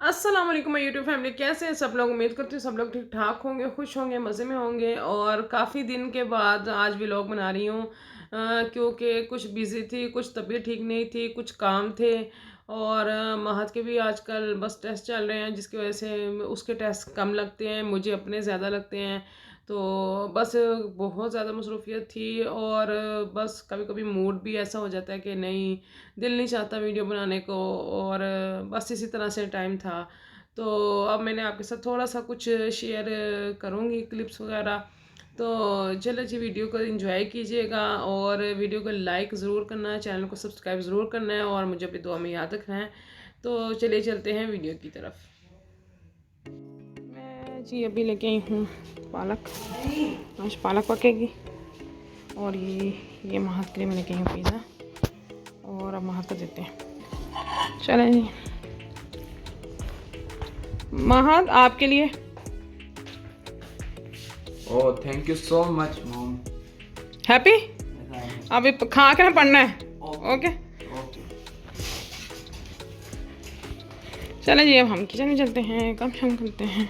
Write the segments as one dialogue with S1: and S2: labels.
S1: अस्सलाम वालेकुम my YouTube family, कैसे हैं सब लोग। उम्मीद करती हूँ सब लोग ठीक ठाक होंगे, खुश होंगे, मज़े में होंगे। और काफ़ी दिन के बाद आज व्लॉग बना रही हूँ क्योंकि कुछ बिज़ी थी, कुछ तबीयत ठीक नहीं थी, कुछ काम थे। और महद के भी आजकल बस टेस्ट चल रहे हैं, जिसकी वजह से उसके टेस्ट कम लगते हैं, मुझे अपने ज़्यादा लगते हैं। तो बस बहुत ज़्यादा मसरूफियत थी। और बस कभी कभी मूड भी ऐसा हो जाता है कि नहीं, दिल नहीं चाहता वीडियो बनाने को। और बस इसी तरह से टाइम था। तो अब मैंने आपके साथ थोड़ा सा कुछ शेयर करूँगी, क्लिप्स वगैरह। तो चलो जी, वीडियो को एंजॉय कीजिएगा और वीडियो को लाइक ज़रूर करना है, चैनल को सब्सक्राइब ज़रूर करना है और मुझे अपनी दुआ में याद रखना है। तो चलिए चलते हैं वीडियो की तरफ। मैं जी अभी लेके आई हूँ पालक। आज पालक पकेगी। और ये महक के लिए मैं लेके आई हूँ पिज़्ज़ा। और अब महक को देते हैं। चलें जी, महक आपके लिए।
S2: Oh, thank you so much, mom.
S1: Happy. अभी खा के ना पढ़ना है। ओके।
S2: Okay.
S1: चलें जी, अब हम किचन में चलते हैं, काम शाम करते हैं।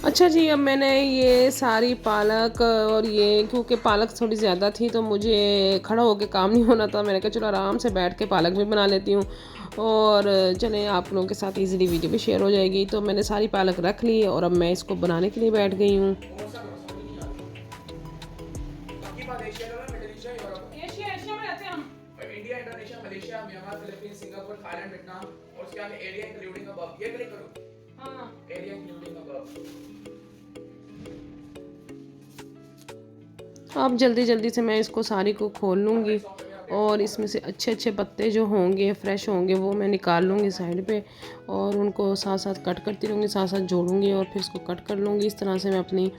S1: अच्छा जी, अब मैंने ये सारी पालक और ये, क्योंकि पालक थोड़ी ज़्यादा थी तो मुझे खड़ा होकर काम नहीं होना था, मैंने कहा चलो आराम से बैठ के पालक भी बना लेती हूँ। और चलें, आप लोगों के साथ इजीली वीडियो भी शेयर हो जाएगी। तो मैंने सारी पालक रख ली और अब मैं इसको बनाने के लिए बैठ गई हूँ। एशिया में रहते हैं हम।
S2: India, Indonesia, Malaysia, Myanmar, Philippines, Singapore, Thailand, Vietnam और उसके आगे एरिया इंक्लूडिंग अबव। ये क्लिक करो।
S1: हाँ,
S2: एरिया इंक्लूडिंग अबव।
S1: अब जल्दी जल्दी से मैं इसको सारी को खोल लूँगी और इसमें से अच्छे अच्छे पत्ते जो होंगे, फ्रेश होंगे, वो मैं निकाल लूँगी साइड पे। और उनको साथ साथ कट करती रहूँगी, साथ साथ जोड़ूँगी और फिर इसको कट कर लूँगी। इस तरह से मैं अपनी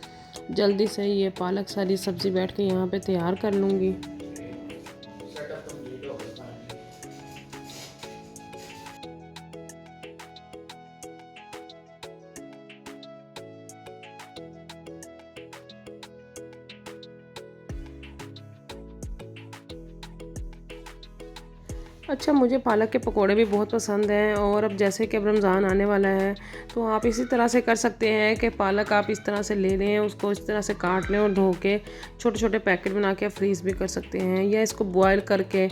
S1: जल्दी से ये पालक सारी सब्ज़ी बैठ के यहाँ पे तैयार कर लूँगी।
S2: सेटअप कंप्लीट हो गया।
S1: अच्छा, मुझे पालक के पकोड़े भी बहुत पसंद हैं। और अब जैसे कि अब रमज़ान आने वाला है तो आप इसी तरह से कर सकते हैं कि पालक आप इस तरह से ले लें, उसको इस तरह से काट लें और धो के छोटे छोटे पैकेट बना के फ्रीज़ भी कर सकते हैं, या इसको बॉयल करके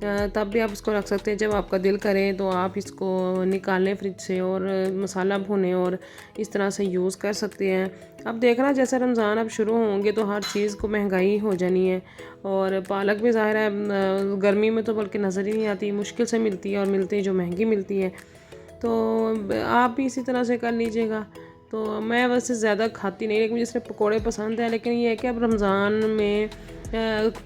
S1: तब भी आप इसको रख सकते हैं। जब आपका दिल करे तो आप इसको निकालें फ्रिज से और मसाला भुनें और इस तरह से यूज़ कर सकते हैं। अब देखना, जैसे रमज़ान अब शुरू होंगे तो हर चीज़ को महंगाई हो जानी है। और पालक भी ज़ाहिर है गर्मी में तो बल्कि नज़र ही नहीं आती, मुश्किल से मिलती है, और मिलती है जो महंगी मिलती है। तो आप भी इसी तरह से कर लीजिएगा। तो मैं वैसे ज़्यादा खाती नहीं, लेकिन मुझे सिर्फ पकौड़े पसंद है। लेकिन ये है कि अब रमज़ान में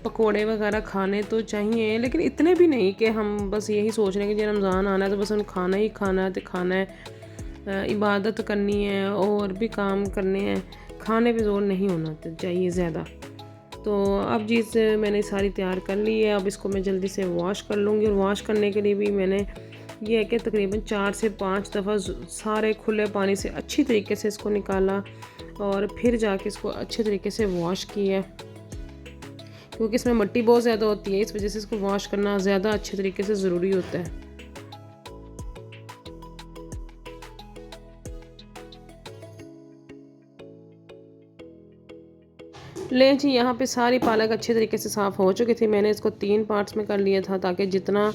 S1: पकोड़े वगैरह खाने तो चाहिए, लेकिन इतने भी नहीं कि हम बस यही सोच रहे हैं कि जो रमज़ान आना है तो बस उन्हें खाना ही खाना है, तो खाना है। इबादत करनी है और भी काम करने हैं, खाने पे जोर नहीं होना चाहिए ज़्यादा। तो अब चीज़ मैंने सारी तैयार कर ली है। अब इसको मैं जल्दी से वॉश कर लूँगी। और वॉश करने के लिए भी मैंने ये है कि तकरीबन 4 से 5 दफ़ा सारे खुले पानी से अच्छी तरीके से इसको निकाला और फिर जाके इसको अच्छे तरीके से वॉश किया, क्योंकि इसमें मिट्टी बहुत ज़्यादा होती है, इस वजह से इसको वॉश करना ज़्यादा अच्छे तरीके से ज़रूरी होता है। ले जी, यहाँ पे सारी पालक अच्छे तरीके से साफ़ हो चुकी थी। मैंने इसको 3 पार्ट्स में कर लिया था ताकि जितना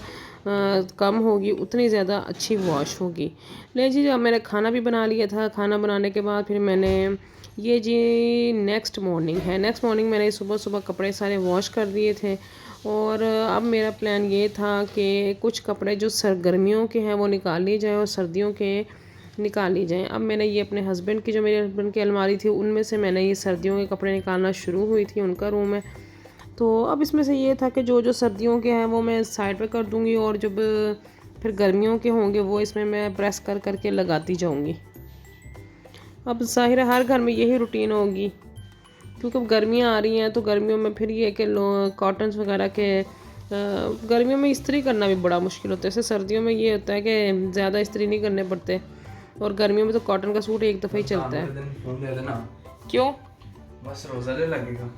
S1: कम होगी उतनी ज़्यादा अच्छी वॉश होगी। ले जी, अब मैंने खाना भी बना लिया था। खाना बनाने के बाद फिर मैंने ये जी नेक्स्ट मॉर्निंग है, नेक्स्ट मॉर्निंग मैंने सुबह सुबह कपड़े सारे वॉश कर दिए थे। और अब मेरा प्लान ये था कि कुछ कपड़े जो गर्मियों के हैं वो निकाल लिए जाएँ और सर्दियों के निकाल ली जाएँ। अब मैंने ये अपने हस्बैंड की, जो मेरे हस्बैंड की अलमारी थी उनमें से मैंने ये सर्दियों के कपड़े निकालना शुरू हुई थी, उनका रूम है। तो अब इसमें से ये था कि जो जो सर्दियों के हैं वो मैं साइड पे कर दूँगी, और जब फिर गर्मियों के होंगे वो इसमें मैं प्रेस कर करके लगाती जाऊँगी। अब ज़ाहिर है हर घर में यही रूटीन होगी, क्योंकि अब गर्मियाँ आ रही हैं तो गर्मियों में फिर ये कि कॉटन्स वगैरह के गर्मियों में इस्त्री करना भी बड़ा मुश्किल होता है। जैसे सर्दियों में ये होता है कि ज़्यादा इस्त्री नहीं करने पड़ते, और गर्मियों में तो कॉटन का सूट एक दफ़ा ही चलता है।
S2: फोन दे देना।
S1: क्यों?
S2: बस रोजा ले लगेगा।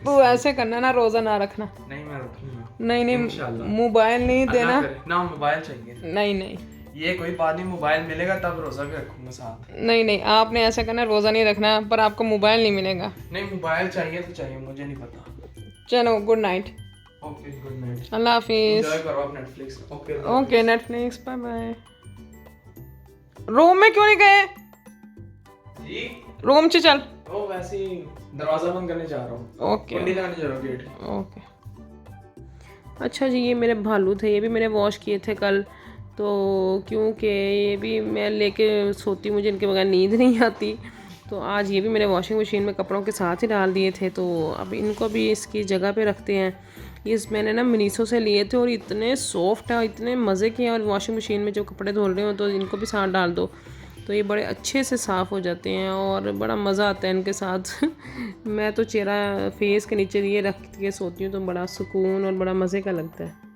S1: वो ऐसे करना ना, रोज़ा ना रखना।
S2: नहीं, मैं रखूंगा।
S1: नहीं नहीं,
S2: इंशाल्लाह।
S1: मोबाइल नहीं देना।
S2: ना मोबाइल चाहिए।
S1: नहीं नहीं,
S2: ये कोई बात नहीं, मोबाइल मिलेगा तब रोज़ा भी रखूंगा साथ।
S1: नहीं नहीं, आपने ऐसा करना, रोज़ा नहीं रखना, पर आपको मोबाइल नहीं मिलेगा।
S2: नहीं, मोबाइल चाहिए तो चाहिए, मुझे नहीं पता।
S1: चलो good night.
S2: Okay, good night,
S1: अल्लाह हाफिज।
S2: एंजॉय करो आप Netflix. Okay
S1: okay Netflix, bye bye. Room में क्यों नहीं गए?
S2: जी,
S1: रूम से चल।
S2: ओ वैसे ही दरवाजा बंद करने जा रहा हूँ,
S1: ओके
S2: कुंडी लगाने जा रहा हूँ गेट।
S1: ओके। अच्छा जी, ये मेरे भालू थे, ये भी मैंने वॉश किए थे कल, तो क्योंकि ये भी मैं लेके सोती, मुझे इनके बगैर नींद नहीं आती, तो आज ये भी मैंने वॉशिंग मशीन में कपड़ों के साथ ही डाल दिए थे। तो अब इनको भी इसकी जगह पे रखते हैं। ये मैंने ना मिनीसो से लिए थे और इतने सॉफ्ट है और इतने मज़े के हैं, और वॉशिंग मशीन में जब कपड़े धुल रहे हो तो इनको भी साथ डाल दो तो ये बड़े अच्छे से साफ़ हो जाते हैं और बड़ा मज़ा आता है इनके साथ। मैं तो चेहरा फेस के नीचे ये रख के सोती हूँ तो बड़ा सुकून और बड़ा मज़े का लगता है।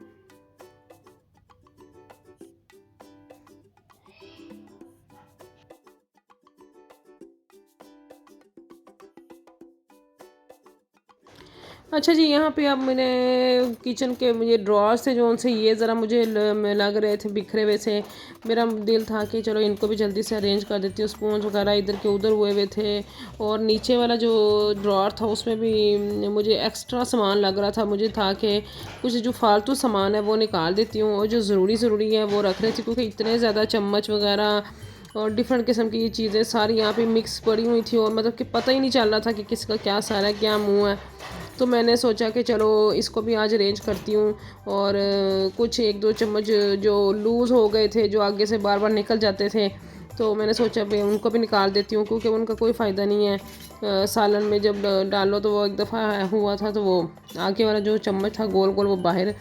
S1: अच्छा जी, यहाँ पे अब मैंने किचन के मुझे ड्रॉर्स थे जो उनसे ये ज़रा मुझे लग रहे थे बिखरे हुए से। मेरा दिल था कि चलो इनको भी जल्दी से अरेंज कर देती हूँ। स्पून्स वगैरह इधर के उधर हुए हुए थे, और नीचे वाला जो ड्रॉर था उसमें भी मुझे एक्स्ट्रा सामान लग रहा था। मुझे था कि कुछ जो फालतू सामान है वो निकाल देती हूँ और जो ज़रूरी है वो रख रही थी, क्योंकि इतने ज़्यादा चम्मच वगैरह और डिफरेंट किस्म की ये चीज़ें सारी यहाँ पे मिक्स पड़ी हुई थी, और मतलब कि पता ही नहीं चल रहा था कि किसका क्या सारा है क्या मुंह है। तो मैंने सोचा कि चलो इसको भी आज अरेंज करती हूँ, और कुछ एक दो चम्मच जो लूज़ हो गए थे, जो आगे से बार बार निकल जाते थे, तो मैंने सोचा भाई उनको भी निकाल देती हूँ, क्योंकि उनका कोई फ़ायदा नहीं है। सालन में जब डालो तो वो एक दफ़ा हुआ था तो वो आगे वाला जो चम्मच था गोल गोल वो बाहर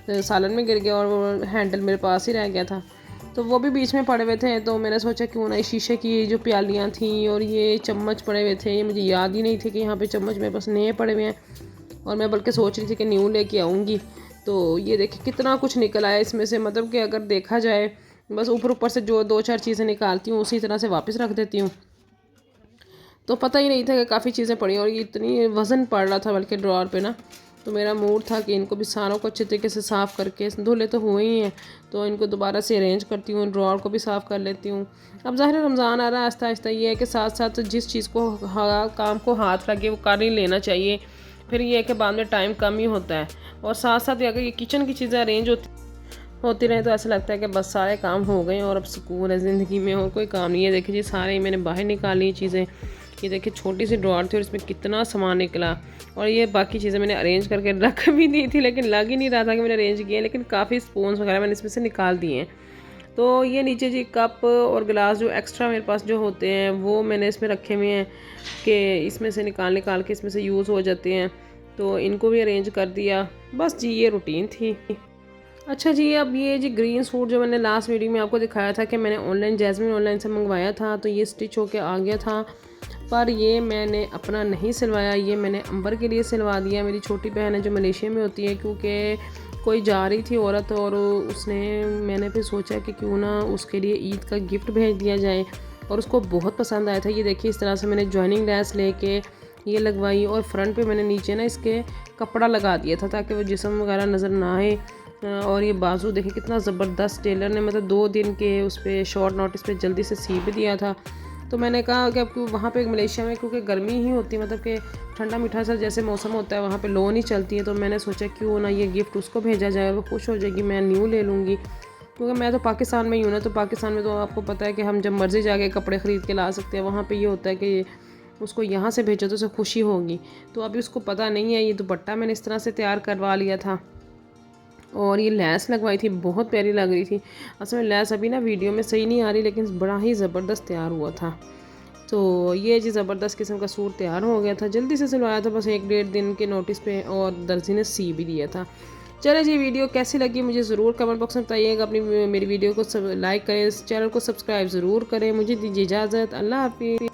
S1: सालन में गिर गया और वो हैंडल मेरे पास ही रह गया था, तो वो भी बीच में पड़े हुए थे। तो मैंने सोचा क्यों ना शीशे की जो प्यालियाँ थी और ये चम्मच पड़े हुए थे, ये मुझे याद ही नहीं थे कि यहाँ पे चम्मच मेरे पास नए पड़े हुए हैं, और मैं बल्कि सोच रही थी कि न्यू लेके आऊँगी। तो ये देखिए कितना कुछ निकल आया इसमें से, मतलब कि अगर देखा जाए बस ऊपर ऊपर से जो दो चार चीज़ें निकालती हूँ उसी तरह से वापस रख देती हूँ। तो पता ही नहीं था कि काफ़ी चीज़ें पड़ी, और ये इतनी वज़न पड़ रहा था बल्कि ड्रॉर पे ना। तो मेरा मूड था कि इनको भी सारों को अच्छे तरीके से साफ़ करके, धुले तो हुए ही हैं, तो इनको दोबारा से अरेंज करती हूँ, ड्रॉर को भी साफ़ कर लेती हूँ। अब ज़ाहिर रमज़ान आ रहा है, आहिस्ता आहिस्ता ये है कि साथ साथ जिस चीज़ को काम को हाथ लगे वो कर ही लेना चाहिए, फिर ये है कि बाद में टाइम कम ही होता है। और साथ साथ अगर ये किचन की चीज़ें अरेंज होती रहे तो ऐसा लगता है कि बस सारे काम हो गए और अब सुकून है ज़िंदगी में, और कोई काम नहीं है। देखिए जी, सारे मैंने बाहर निकाली चीज़ें। ये देखिए छोटी सी ड्रॉर थी और इसमें कितना सामान निकला, और ये बाकी चीज़ें मैंने अरेंज करके रख भी दी थी, लेकिन लग ही नहीं रहा था कि मैंने अरेंज किया, लेकिन काफ़ी स्पून्स वगैरह मैंने इसमें से निकाल दिए हैं। तो ये नीचे जी कप और गिलास जो एक्स्ट्रा मेरे पास जो होते हैं वो मैंने इसमें रखे हुए हैं कि इसमें से निकाल के इसमें से यूज़ हो जाते हैं, तो इनको भी अरेंज कर दिया। बस जी ये रूटीन थी। अच्छा जी, अब ये जी ग्रीन सूट जो मैंने लास्ट वीडियो में आपको दिखाया था कि मैंने ऑनलाइन जैस्मिन ऑनलाइन से मंगवाया था, तो ये स्टिच होके आ गया था, पर ये मैंने अपना नहीं सिलवाया, ये मैंने अंबर के लिए सिलवा दिया। मेरी छोटी बहन है जो मलेशिया में होती है, क्योंकि कोई जा रही थी औरत और मैंने फिर सोचा कि क्यों ना उसके लिए ईद का गिफ्ट भेज दिया जाए, और उसको बहुत पसंद आया था। ये देखिए इस तरह से मैंने जॉइनिंग लेस लेके ये लगवाई, और फ्रंट पे मैंने नीचे ना इसके कपड़ा लगा दिया था ताकि वो जिस्म वगैरह नज़र ना आए। और ये बाजू देखिए कितना ज़बरदस्त टेलर ने मतलब 2 दिन के उस पर शॉर्ट नोटिस पे जल्दी से सी भी दिया था। तो मैंने कहा कि अब वहाँ पे मलेशिया में क्योंकि गर्मी ही होती है, मतलब कि ठंडा मीठा सा जैसे मौसम होता है वहाँ पे लो नहीं चलती है, तो मैंने सोचा क्यों ना ये गिफ्ट उसको भेजा जाए, वो खुश हो जाएगी, मैं न्यू ले लूँगी। क्योंकि मैं तो पाकिस्तान में ही हूँ ना, तो पाकिस्तान में तो आपको पता है कि हम जब मर्ज़ी जाके कपड़े ख़रीद के ला सकते हैं। वहाँ पर ये होता है कि उसको यहाँ से भेजो तो उसे खुशी होगी। तो अभी उसको पता नहीं है। ये दुपट्टा मैंने इस तरह से तैयार करवा लिया था, और ये लैस लगवाई थी, बहुत प्यारी लग रही थी। असल में लैस अभी ना वीडियो में सही नहीं आ रही, लेकिन बड़ा ही ज़बरदस्त तैयार हुआ था। तो ये जी ज़बरदस्त किस्म का सूट तैयार हो गया था, जल्दी से सिलवाया था बस 1-1.5 दिन के नोटिस पे, और दर्जी ने सी भी दिया था। चलो जी, वीडियो कैसी लगी मुझे ज़रूर कमेंट बॉक्स में बताइएगा। अपनी मेरी वीडियो को लाइक करें, इस चैनल को सब्सक्राइब ज़रूर करें। मुझे दीजिए इजाज़त, अल्लाह हाफिज़।